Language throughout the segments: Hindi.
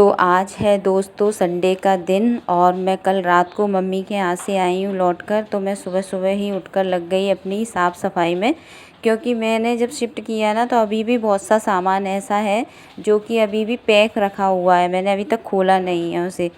तो आज है दोस्तों संडे का दिन और मैं कल रात को मम्मी के यहाँ से आई हूँ लौटकर। तो मैं सुबह सुबह ही उठकर लग गई अपनी साफ़ सफाई में, क्योंकि मैंने जब शिफ्ट किया ना तो अभी भी बहुत सा सामान ऐसा है जो कि अभी भी पैक रखा हुआ है, मैंने अभी तक खोला नहीं है उसे।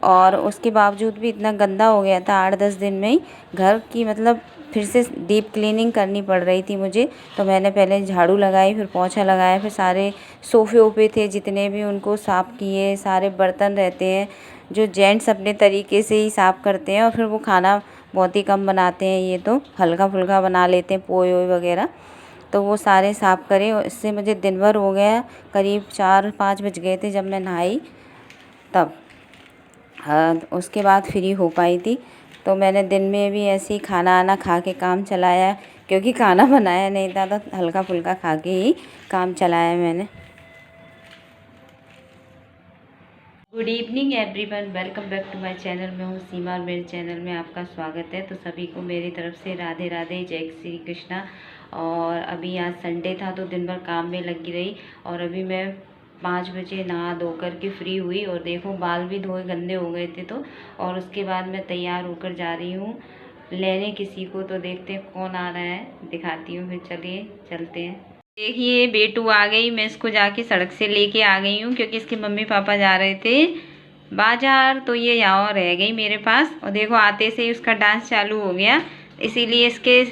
और उसके बावजूद भी इतना गंदा हो गया था 8-10 दिन में ही घर की, मतलब फिर से डीप क्लीनिंग करनी पड़ रही थी मुझे। तो मैंने पहले झाड़ू लगाई, फिर पोंछा लगाया, फिर सारे सोफ़े ओफे थे जितने भी उनको साफ़ किए। सारे बर्तन रहते हैं जो जेंट्स अपने तरीके से ही साफ़ करते हैं, और फिर वो खाना बहुत ही कम बनाते हैं, ये तो हल्का फुल्का बना लेते हैं पोए ओए वगैरह। तो वो सारे साफ़ करे और इससे मुझे दिन भर हो गया, करीब 4-5 बज गए थे जब मैं नहाई तब। उसके बाद फ्री हो पाई थी। तो मैंने दिन में भी ऐसे ही खाना आना खा के काम चलाया, क्योंकि खाना बनाया नहीं था तो हल्का फुल्का खा के ही काम चलाया मैंने। Good evening everyone, welcome back to my channel. मैं हूँ सीमा और मेरे चैनल में आपका स्वागत है। तो सभी को मेरी तरफ से राधे राधे, जय श्री कृष्णा। और अभी आज संडे था तो दिन भर काम में लगी रही, और अभी मैं 5 बजे नहा धो कर के फ्री हुई। और देखो बाल भी धोए गंदे हो गए थे तो। और उसके बाद मैं तैयार होकर जा रही हूँ लेने किसी को। तो देखते हैं कौन आ रहा है, दिखाती हूँ, फिर चलिए चलते हैं। देखिए बेटू आ गई, मैं इसको जाके सड़क से लेके आ गई हूँ क्योंकि इसके मम्मी पापा जा रहे थे बाजार, तो ये यहाँ रह गई मेरे पास। और देखो आते से ही उसका डांस चालू हो गया, इसीलिए इसके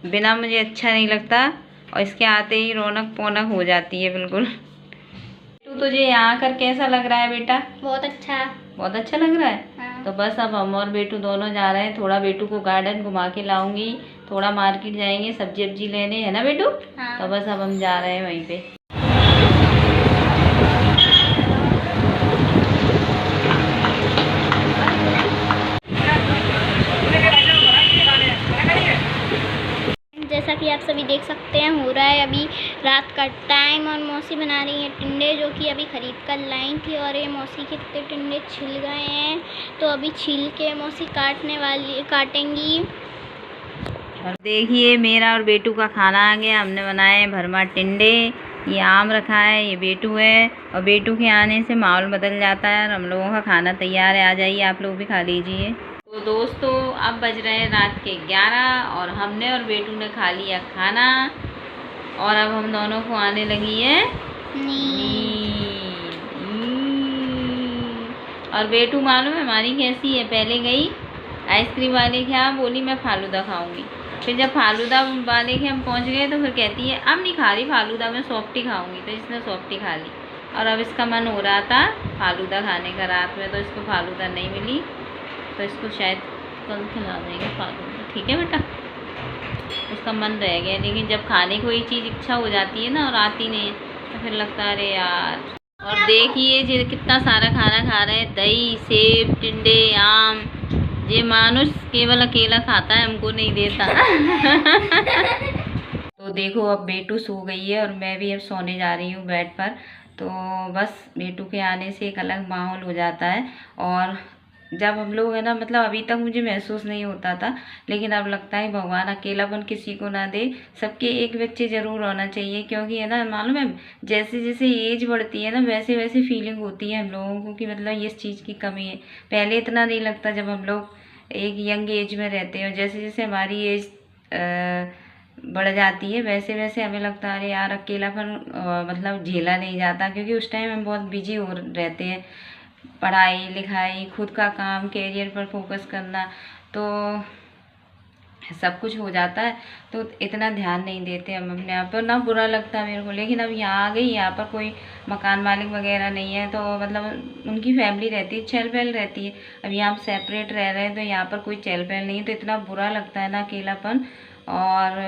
बिना मुझे अच्छा नहीं लगता, और इसके आते ही रौनक पौनक हो जाती है बिल्कुल। तो तुझे यहाँ आकर कैसा लग रहा है बेटा? बहुत अच्छा। बहुत अच्छा लग रहा है। हाँ। तो बस अब हम और बेटू दोनों जा रहे हैं, थोड़ा बेटू को गार्डन घुमा के लाऊंगी, थोड़ा मार्केट जाएंगे सब्जी वब्जी लेने, है ना बेटू? हाँ। तो बस अब हम जा रहे हैं वहीं पे। जैसा कि आप सभी देख सकते हैं हो रहा है अभी रात का टाइम, और मौसी बना रही है टिंडे जो कि अभी खरीद कर लाई थी। और ये मौसी के कितने टिंडे छिल गए हैं, तो अभी छील के मौसी काटेंगी। और देखिए मेरा और बेटू का खाना आ गया, हमने बनाए हैं भरमा टिंडे। ये आम रखा है, ये बेटू है, और बेटू के आने से माहौल बदल जाता है। और हम लोगों का खाना तैयार है, आ जाइए आप लोग भी खा लीजिए। तो दोस्तों अब बज रहे हैं रात के 11, और हमने और बेटू ने खा लिया खाना, और अब हम दोनों को आने लगी है नींद। और बेटू मालूम है हमारी कैसी है, पहले गई आइसक्रीम वाले के यहाँ, बोली मैं फालूदा खाऊंगी। फिर जब फालूदा वाले के हम पहुँच गए तो फिर कहती है अब नहीं खा रही फालूदा, मैं सॉफ्टी खाऊंगी। तो इसने सॉफ्टी खा ली, और अब इसका मन हो रहा था फालूदा खाने का रात में, तो इसको फालूदा नहीं मिली, तो इसको शायद कल खिला देंगे फालूदा। ठीक है बेटा, उसका मन रह गया। लेकिन जब खाने को ये चीज़ इच्छा हो जाती है ना और आती नहीं है तो फिर लगता है अरे यार। और देखिए जी कितना सारा खाना खा रहे हैं, दही, सेब, टिंडे, आम। ये मानुष केवल अकेला खाता है, हमको नहीं देता। तो देखो अब बेटू सो गई है और मैं भी अब सोने जा रही हूँ बेड पर। तो बस बेटू के आने से एक अलग माहौल हो जाता है। और जब हम लोग है ना, मतलब अभी तक मुझे महसूस नहीं होता था, लेकिन अब लगता है भगवान अकेलापन किसी को ना दे, सबके एक बच्चे ज़रूर होना चाहिए। क्योंकि है ना मालूम है जैसे जैसे एज बढ़ती है ना वैसे वैसे फीलिंग होती है हम लोगों को कि मतलब इस चीज़ की कमी है। पहले इतना नहीं लगता जब हम लोग एक यंग एज में रहते हैं, जैसे जैसे हमारी एज बढ़ जाती है वैसे वैसे हमें लगता है अरे यार अकेलापन मतलब झेला नहीं जाता। क्योंकि उस टाइम हम बहुत बिजी हो रहते हैं, पढ़ाई लिखाई, खुद का काम, कैरियर पर फोकस करना, तो सब कुछ हो जाता है, तो इतना ध्यान नहीं देते हम अपने आप पर, ना बुरा लगता है मेरे को। लेकिन अब यहाँ आ गई, यहाँ पर कोई मकान मालिक वगैरह नहीं है, तो मतलब उनकी फैमिली रहती है, चहल पहल रहती है। अब यहाँ हम सेपरेट रह रहे हैं तो यहाँ पर कोई चहल पहल नहीं है, तो इतना बुरा लगता है ना अकेलापन। और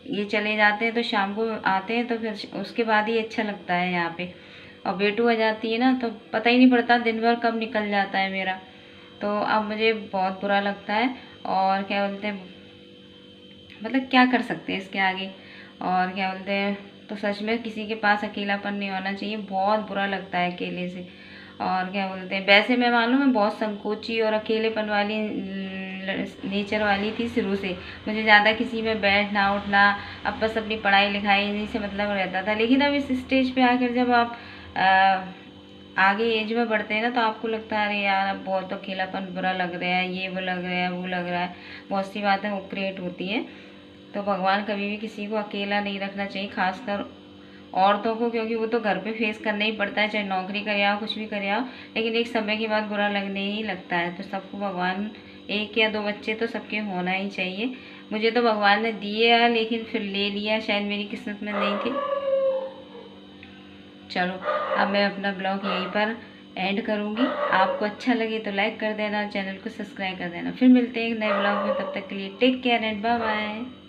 ये चले जाते हैं तो शाम को आते हैं तो फिर उसके बाद ही अच्छा लगता है यहाँ पे। और बेटू आ जाती है ना तो पता ही नहीं पड़ता दिन भर कब निकल जाता है मेरा। तो अब मुझे बहुत बुरा लगता है, और क्या बोलते हैं मतलब क्या कर सकते हैं इसके आगे। और क्या बोलते हैं तो सच में किसी के पास अकेलापन नहीं होना चाहिए, बहुत बुरा लगता है अकेले से। और क्या बोलते हैं वैसे मैं मालूम है बहुत संकोची और अकेलेपन वाली नेचर वाली थी शुरू से, मुझे ज़्यादा किसी में बैठना उठना, अब बस अपनी पढ़ाई लिखाई इन्हीं से मतलब रहता था। लेकिन अब इस स्टेज पे आकर जब आप आगे एज में बढ़ते हैं ना, तो आपको लगता है अरे यार अब बहुत अकेलापन बुरा लग रहा है, ये वो लग रहा है, वो लग रहा है, बहुत सी बातें वो क्रिएट होती हैं। तो भगवान कभी भी किसी को अकेला नहीं रखना चाहिए, खासकर औरतों को, क्योंकि वो तो घर पे फेस करना ही पड़ता है, चाहे नौकरी करे आओ कुछ भी करे आओ, लेकिन एक समय के बाद बुरा लगने ही लगता है। तो सबको भगवान, 1 या 2 बच्चे तो सबके होना ही चाहिए। मुझे तो भगवान ने दिए है, लेकिन फिर ले लिया, शायद मेरी किस्मत में नहीं थी। चलो अब मैं अपना ब्लॉग यहीं पर एंड करूँगी। आपको अच्छा लगे तो लाइक कर देना, चैनल को सब्सक्राइब कर देना। फिर मिलते हैं एक नए ब्लॉग में, तब तक के लिए take care and bye bye.